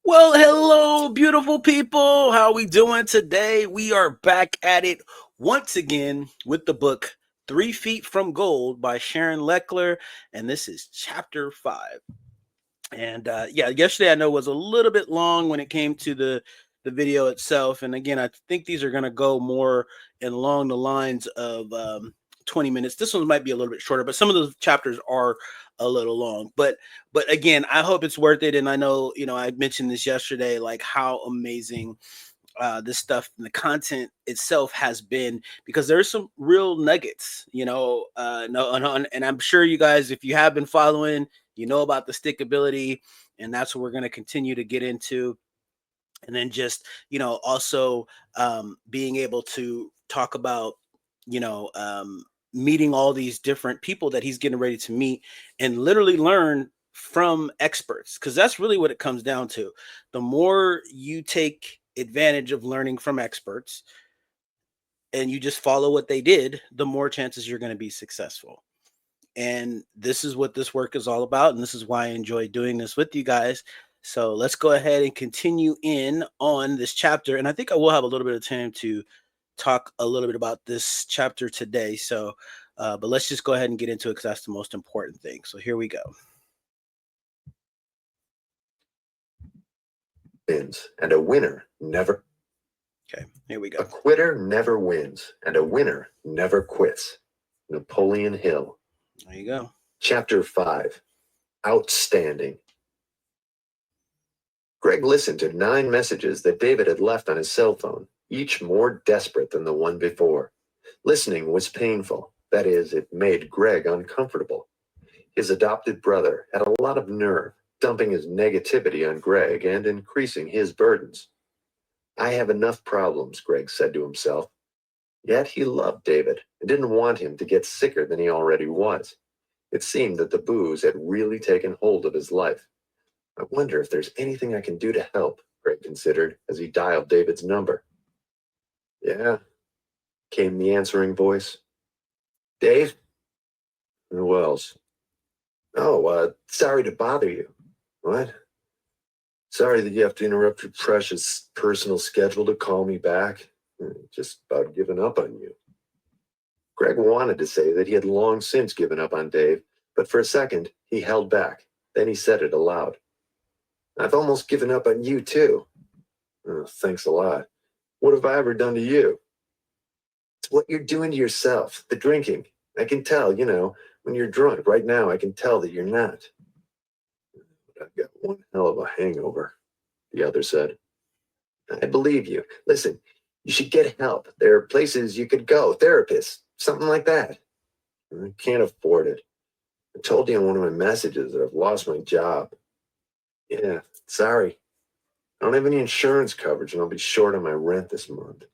Well, hello, beautiful people. How we doing today? We are back at it once again with the book 3 Feet from Gold by Sharon Leckler, and this is chapter 5. And yeah, yesterday I know was a little bit long when it came to the video itself. And again, I think these are going to go more along the lines of 20 minutes. This one might be a little bit shorter, but some of those chapters are a little long. But again, I hope it's worth it. And I know, I mentioned this yesterday, like how amazing this stuff and the content itself has been, because there's some real nuggets, and I'm sure you guys, if you have been following, about the stickability, and that's what we're going to continue to get into. And then just, also being able to talk about, meeting all these different people that he's getting ready to meet and literally learn from experts, because that's really what it comes down to. The more you take advantage of learning from experts and you just follow what they did, the more chances you're going to be successful. And this is what this work is all about. And this is why I enjoy doing this with you guys. So let's go ahead and continue in on this chapter. And I think I will have a little bit of time to talk a little bit about this chapter today. So, but let's just go ahead and get into it, because that's the most important thing. So here we go. Wins, and a winner never. Okay, here we go. A quitter never wins, and a winner never quits. Napoleon Hill. There you go. Chapter 5. Outstanding. Greg listened to 9 messages that David had left on his cell phone, each more desperate than the one before. Listening was painful. That is, it made Greg uncomfortable. His adopted brother had a lot of nerve, dumping his negativity on Greg and increasing his burdens. I have enough problems, Greg said to himself. Yet he loved David and didn't want him to get sicker than he already was. It seemed that the booze had really taken hold of his life. I wonder if there's anything I can do to help, Greg considered as he dialed David's number. Yeah, came the answering voice. Dave? Who else? Oh, sorry to bother you. What? Sorry that you have to interrupt your precious personal schedule to call me back. Just about given up on you. Greg wanted to say that he had long since given up on Dave, but for a second he held back. Then he said it aloud. I've almost given up on you too. Oh, thanks a lot. What have I ever done to you? It's what you're doing to yourself, the drinking. I can tell, when you're drunk. Right now, I can tell that you're not. I've got one hell of a hangover, the other said. I believe you. Listen, you should get help. There are places you could go, therapists, something like that. I can't afford it. I told you in one of my messages that I've lost my job. Yeah, sorry. I don't have any insurance coverage and I'll be short on my rent this month.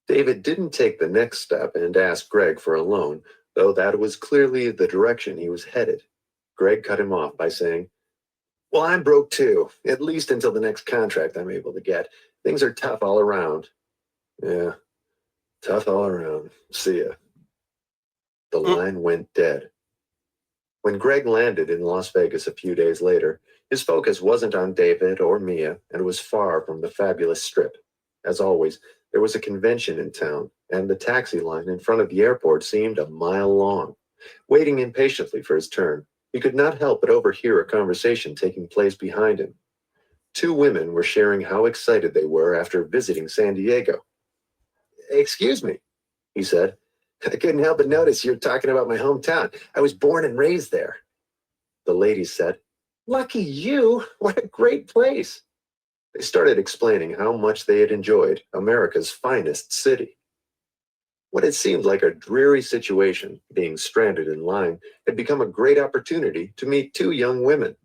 David didn't take the next step and ask Greg for a loan, though that was clearly the direction he was headed. Greg cut him off by saying, well, I'm broke too, at least until the next contract I'm able to get. Things are tough all around. Yeah, tough all around. See ya. The line went dead. When Greg landed in Las Vegas a few days later, his focus wasn't on David or Mia and was far from the fabulous strip. As always, there was a convention in town, and the taxi line in front of the airport seemed a mile long. Waiting impatiently for his turn, he could not help but overhear a conversation taking place behind him. 2 women were sharing how excited they were after visiting San Diego. Excuse me, he said. I couldn't help but notice you're talking about my hometown. I was born and raised there. The ladies said, lucky you, what a great place. They started explaining how much they had enjoyed America's finest city. What had seemed like a dreary situation, being stranded in line, had become a great opportunity to meet 2 young women.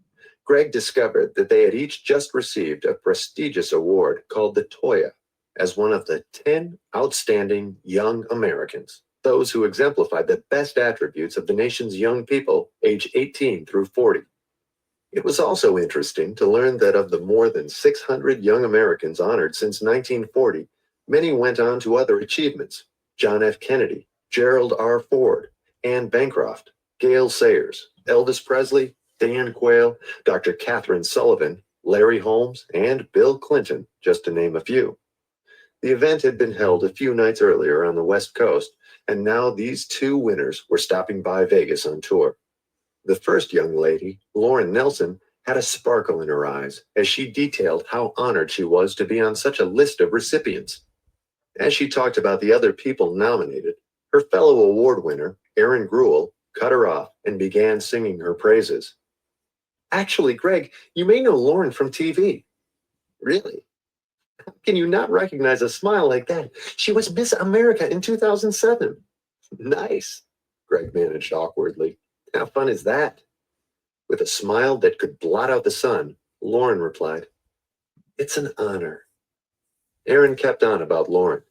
Greg discovered that they had each just received a prestigious award called the Toya as one of the 10 outstanding young Americans, those who exemplified the best attributes of the nation's young people aged 18 through 40. It was also interesting to learn that of the more than 600 young Americans honored since 1940, many went on to other achievements. John F. Kennedy, Gerald R. Ford, Anne Bancroft, Gail Sayers, Elvis Presley, Dan Quayle, Dr. Catherine Sullivan, Larry Holmes, and Bill Clinton, just to name a few. The event had been held a few nights earlier on the West Coast, and now these two winners were stopping by Vegas on tour. The first young lady, Lauren Nelson, had a sparkle in her eyes as she detailed how honored she was to be on such a list of recipients. As she talked about the other people nominated, her fellow award winner, Aaron Gruel, cut her off and began singing her praises. Actually, Greg, you may know Lauren from TV. Really? How can you not recognize a smile like that? She was Miss America in 2007. Nice, Greg managed awkwardly. How fun is that? With a smile that could blot out the sun, Lauren replied, It's an honor. Aaron kept on about Lauren.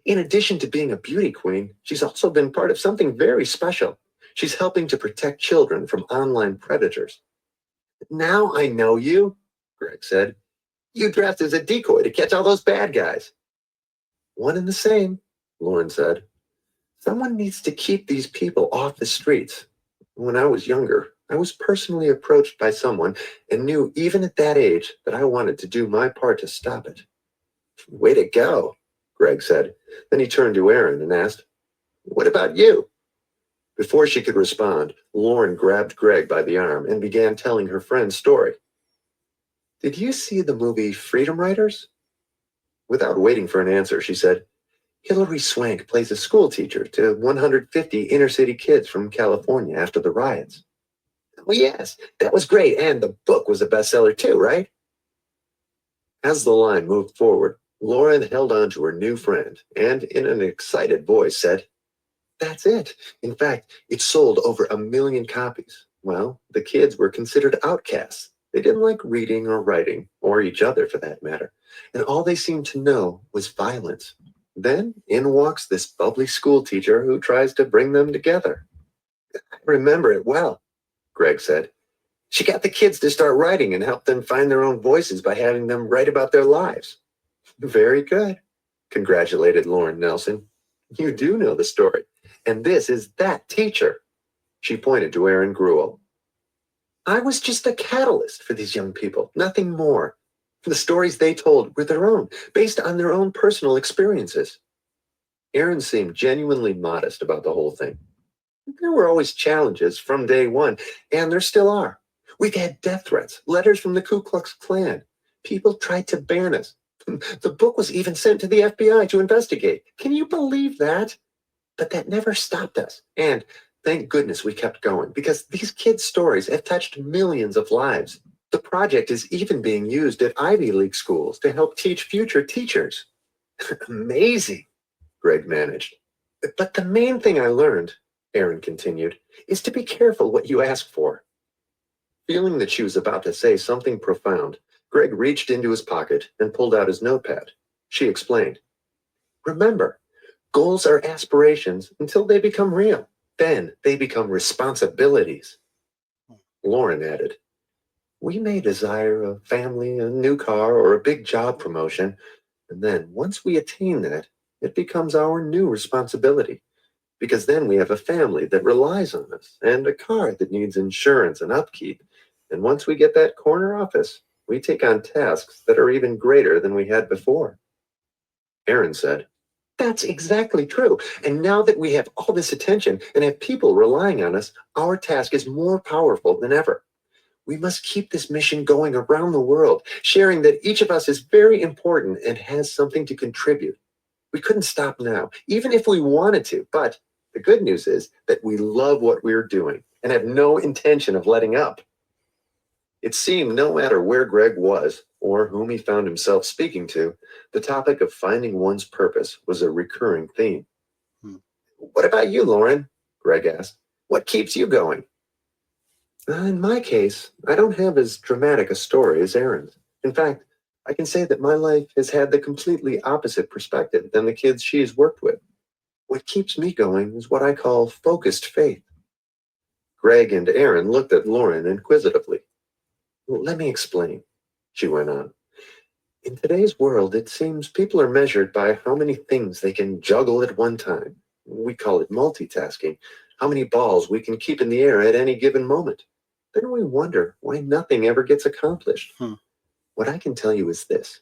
In addition to being a beauty queen, she's also been part of something very special. She's helping to protect children from online predators. Now I know you, Greg said. You dressed as a decoy to catch all those bad guys. One and the same, Lauren said. Someone needs to keep these people off the streets. When I was younger, I was personally approached by someone and knew even at that age that I wanted to do my part to stop it. Way to go, Greg said. Then he turned to Aaron and asked, What about you? Before she could respond, Lauren grabbed Greg by the arm and began telling her friend's story. Did you see the movie Freedom Writers? Without waiting for an answer, she said, Hilary Swank plays a school teacher to 150 inner city kids from California after the riots. Oh, yes, that was great, and the book was a bestseller too, right? As the line moved forward, Lauren held on to her new friend and, in an excited voice, said, That's it. In fact, it sold over 1 million copies. Well, the kids were considered outcasts. They didn't like reading or writing, or each other for that matter, and all they seemed to know was violence. Then in walks this bubbly school teacher who tries to bring them together. I remember it well, Greg said. She got the kids to start writing and helped them find their own voices by having them write about their lives. Very good, congratulated Lauren Nelson. You do know the story, and this is that teacher. She pointed to Aaron Gruel. I was just a catalyst for these young people, nothing more. The stories they told were their own, based on their own personal experiences. Aaron seemed genuinely modest about the whole thing. There were always challenges from day one, and there still are. We've had death threats, letters from the Ku Klux Klan. People tried to ban us. The book was even sent to the FBI to investigate. Can you believe that? But that never stopped us. And thank goodness we kept going, because these kids' stories have touched millions of lives. The project is even being used at Ivy League schools to help teach future teachers. Amazing, Greg managed. But the main thing I learned, Aaron continued, is to be careful what you ask for. Feeling that she was about to say something profound, Greg reached into his pocket and pulled out his notepad. She explained, Remember, goals are aspirations until they become real. Then they become responsibilities. Lauren added, We may desire a family, a new car, or a big job promotion, and then once we attain that, it becomes our new responsibility. Because then we have a family that relies on us, and a car that needs insurance and upkeep. And once we get that corner office, we take on tasks that are even greater than we had before. Aaron said, That's exactly true. And now that we have all this attention and have people relying on us, our task is more powerful than ever. We must keep this mission going around the world, sharing that each of us is very important and has something to contribute. We couldn't stop now, even if we wanted to, but the good news is that we love what we're doing and have no intention of letting up. It seemed no matter where Greg was or whom he found himself speaking to, the topic of finding one's purpose was a recurring theme. What about you, Lauren? Greg asked. What keeps you going? In my case, I don't have as dramatic a story as Aaron's. In fact, I can say that my life has had the completely opposite perspective than the kids she's worked with. What keeps me going is what I call focused faith. Greg and Aaron looked at Lauren inquisitively. Let me explain, she went on. In today's world, it seems people are measured by how many things they can juggle at one time. We call it multitasking, how many balls we can keep in the air at any given moment. Then we wonder why nothing ever gets accomplished. What I can tell you is this.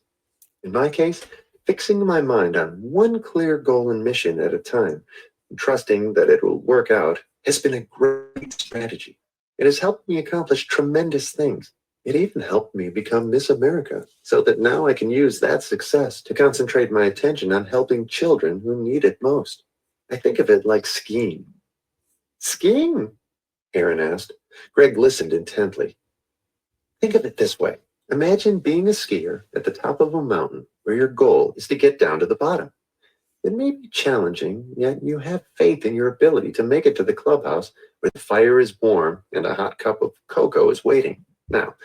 In my case, fixing my mind on one clear goal and mission at a time, and trusting that it will work out, has been a great strategy. It has helped me accomplish tremendous things. It even helped me become Miss America, so that now I can use that success to concentrate my attention on helping children who need it most. I think of it like skiing. Skiing? Aaron asked. Greg listened intently. Think of it this way. Imagine being a skier at the top of a mountain where your goal is to get down to the bottom. It may be challenging, yet you have faith in your ability to make it to the clubhouse where the fire is warm and a hot cup of cocoa is waiting. Now,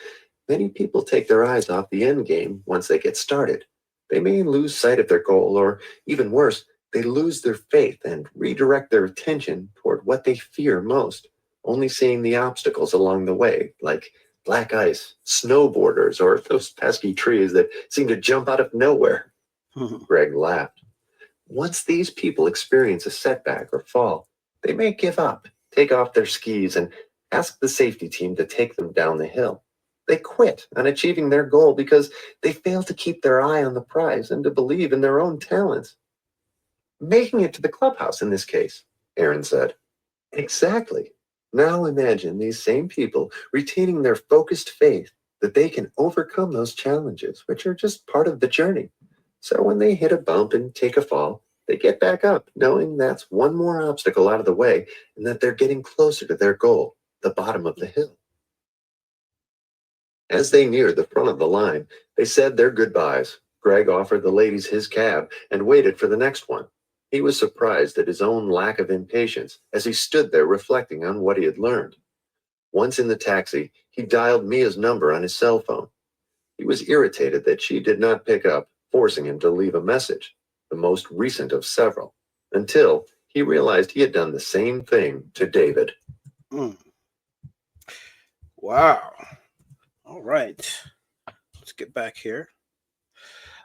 many people take their eyes off the end game once they get started. They may lose sight of their goal, or even worse, they lose their faith and redirect their attention toward what they fear most, only seeing the obstacles along the way, like black ice, snowboarders, or those pesky trees that seem to jump out of nowhere. Greg laughed. Once these people experience a setback or fall, they may give up, take off their skis, and ask the safety team to take them down the hill. They quit on achieving their goal because they fail to keep their eye on the prize and to believe in their own talents. Making it to the clubhouse in this case, Aaron said. Exactly. Now imagine these same people retaining their focused faith that they can overcome those challenges, which are just part of the journey. So when they hit a bump and take a fall, they get back up, knowing that's one more obstacle out of the way and that they're getting closer to their goal, the bottom of the hill. As they neared the front of the line, they said their goodbyes. Greg offered the ladies his cab and waited for the next one. He was surprised at his own lack of impatience as he stood there reflecting on what he had learned. Once in the taxi, he dialed Mia's number on his cell phone. He was irritated that she did not pick up, forcing him to leave a message, the most recent of several, until he realized he had done the same thing to David. Mm. Wow. All right. Let's get back here.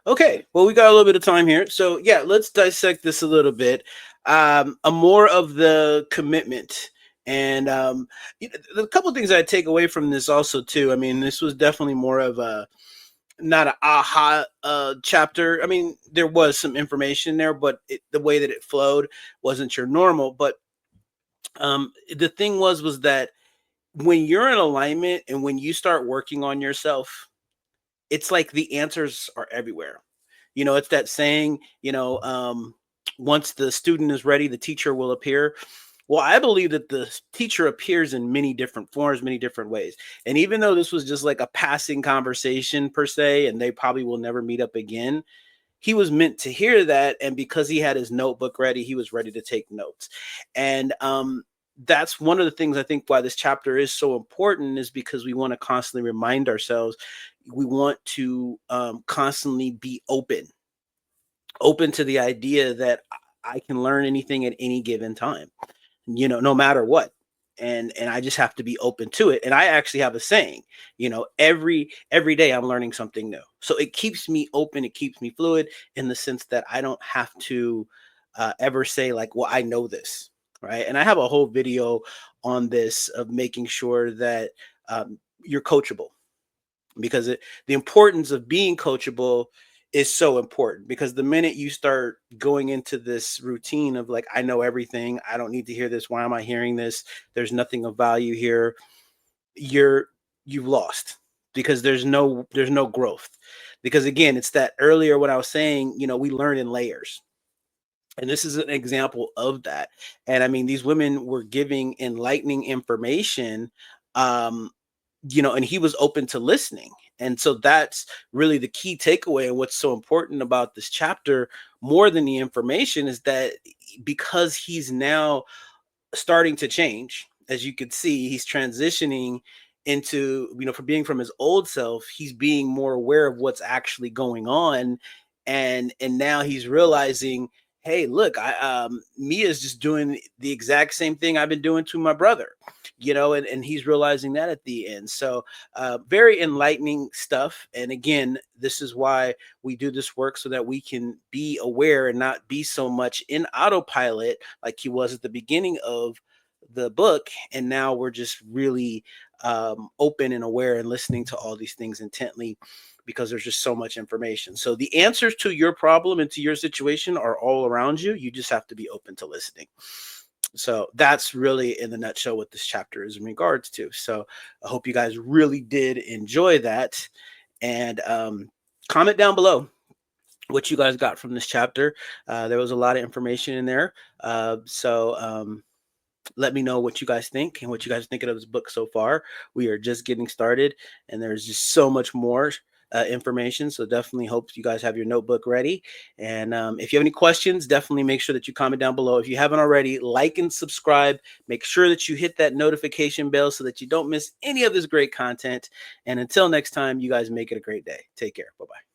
Okay. Well, we got a little bit of time here. So, yeah, let's dissect this a little bit. A more of the commitment. And a couple of things I take away from this also, too. I mean, this was definitely more of a not an aha chapter. I mean, there was some information there, but the way that it flowed wasn't your normal. But the thing was that when you're in alignment and when you start working on yourself, it's like the answers are everywhere. It's that saying, once the student is ready, the teacher will appear. Well, I believe that the teacher appears in many different forms, many different ways. And even though this was just like a passing conversation per se, and they probably will never meet up again, he was meant to hear that. And because he had his notebook ready, he was ready to take notes. And that's one of the things I think why this chapter is so important, is because we want to constantly remind ourselves, we want to constantly be open to the idea that I can learn anything at any given time, no matter what. And I just have to be open to it. And I actually have a saying, every day I'm learning something new. So it keeps me open, it keeps me fluid, in the sense that I don't have to ever say like, well, I know this, right? And I have a whole video on this, of making sure that you're coachable, because the importance of being coachable is so important. Because the minute you start going into this routine of like, I know everything, I don't need to hear this, why am I hearing this, there's nothing of value here, you've lost, because there's no growth. Because again, it's that earlier what I was saying, we learn in layers, and this is an example of that. And I mean, these women were giving enlightening information, um and he was open to listening. And so that's really the key takeaway. And what's so important about this chapter, more than the information, is that because he's now starting to change, as you could see, he's transitioning into, from being from his old self, he's being more aware of what's actually going on. And now he's realizing, hey, look, Mia's just doing the exact same thing I've been doing to my brother, and he's realizing that at the end. So very enlightening stuff. And again, this is why we do this work, so that we can be aware and not be so much in autopilot like he was at the beginning of the book. And now we're just really open and aware and listening to all these things intently, because there's just so much information. So the answers to your problem and to your situation are all around you. You just have to be open to listening. So that's really in the nutshell what this chapter is in regards to. So I hope you guys really did enjoy that. And comment down below what you guys got from this chapter. There was a lot of information in there. So let me know what you guys think and what you guys are thinking of this book so far. We are just getting started, and there's just so much more information. So definitely hope you guys have your notebook ready. And if you have any questions, definitely make sure that you comment down below. If you haven't already, like and subscribe. Make sure that you hit that notification bell so that you don't miss any of this great content. And until next time, you guys make it a great day. Take care. Bye-bye.